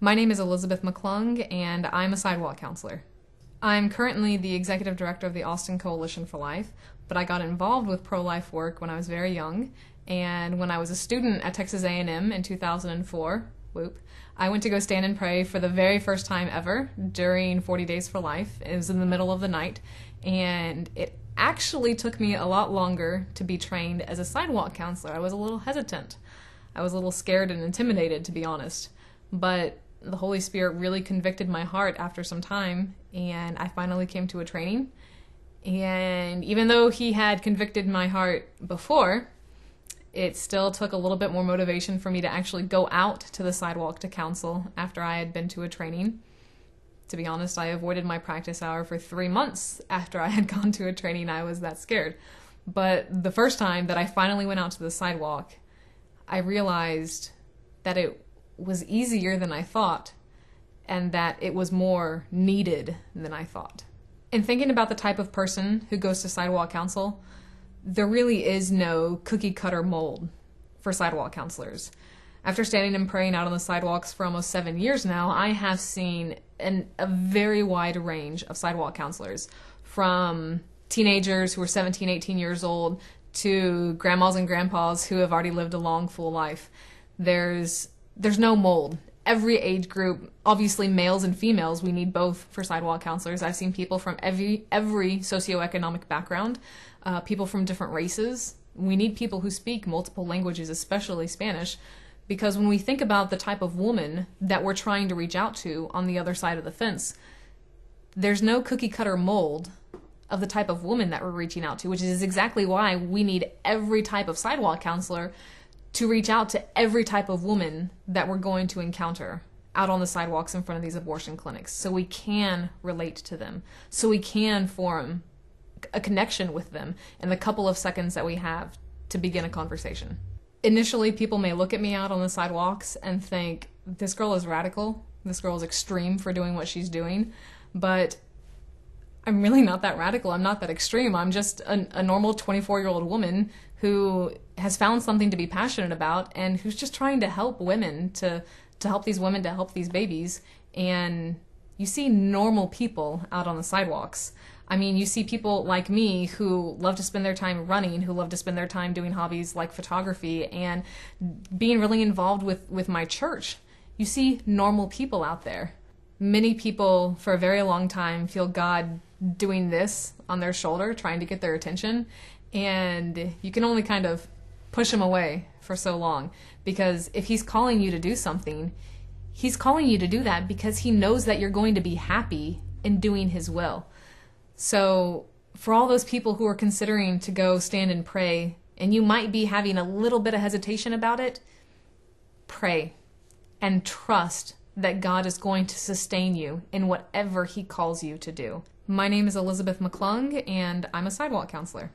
My name is Elizabeth McClung, and I'm a sidewalk counselor. I'm currently the executive director of the Austin Coalition for Life, but I got involved with pro-life work when I was very young, and when I was a student at Texas A&M in 2004, I went to go stand and pray for the very first time ever during 40 Days for Life. It was in the middle of the night, and it actually took me a lot longer to be trained as a sidewalk counselor. I was a little hesitant. I was a little scared and intimidated, to be honest, but the Holy Spirit really convicted my heart after some time, and I finally came to a training. And even though He had convicted my heart before, it still took a little bit more motivation for me to actually go out to the sidewalk to counsel after I had been to a training. To be honest, I avoided my practice hour for 3 months after I had gone to a training. I was that scared. But the first time that I finally went out to the sidewalk, I realized that it was easier than I thought, and that it was more needed than I thought. In thinking about the type of person who goes to sidewalk counsel, there really is no cookie cutter mold for sidewalk counselors. After standing and praying out on the sidewalks for almost 7 years now, I have seen a very wide range of sidewalk counselors, from teenagers who are 17, 18 years old to grandmas and grandpas who have already lived a long, full life. There's no mold. Every age group, obviously males and females, we need both for sidewalk counselors. I've seen people from every socioeconomic background, people from different races. We need people who speak multiple languages, especially Spanish, because when we think about the type of woman that we're trying to reach out to on the other side of the fence, there's no cookie cutter mold of the type of woman that we're reaching out to, which is exactly why we need every type of sidewalk counselor to reach out to every type of woman that we're going to encounter out on the sidewalks in front of these abortion clinics, so we can relate to them, so we can form a connection with them in the couple of seconds that we have to begin a conversation. Initially, people may look at me out on the sidewalks and think, this girl is radical, this girl is extreme for doing what she's doing, but I'm really not that radical, I'm not that extreme. I'm just a normal 24-year-old woman who has found something to be passionate about and who's just trying to help women, to help these women, to help these babies. And you see normal people out on the sidewalks. I mean, you see people like me who love to spend their time running, who love to spend their time doing hobbies like photography and being really involved with my church. You see normal people out there. Many people for a very long time feel God doing this on their shoulder, trying to get their attention, and you can only kind of push him away for so long, because if He's calling you to do something, He's calling you to do that because He knows that you're going to be happy in doing His will. So for all those people who are considering to go stand and pray, and you might be having a little bit of hesitation about it, pray and trust that God is going to sustain you in whatever He calls you to do. My name is Elizabeth McClung, and I'm a sidewalk counselor.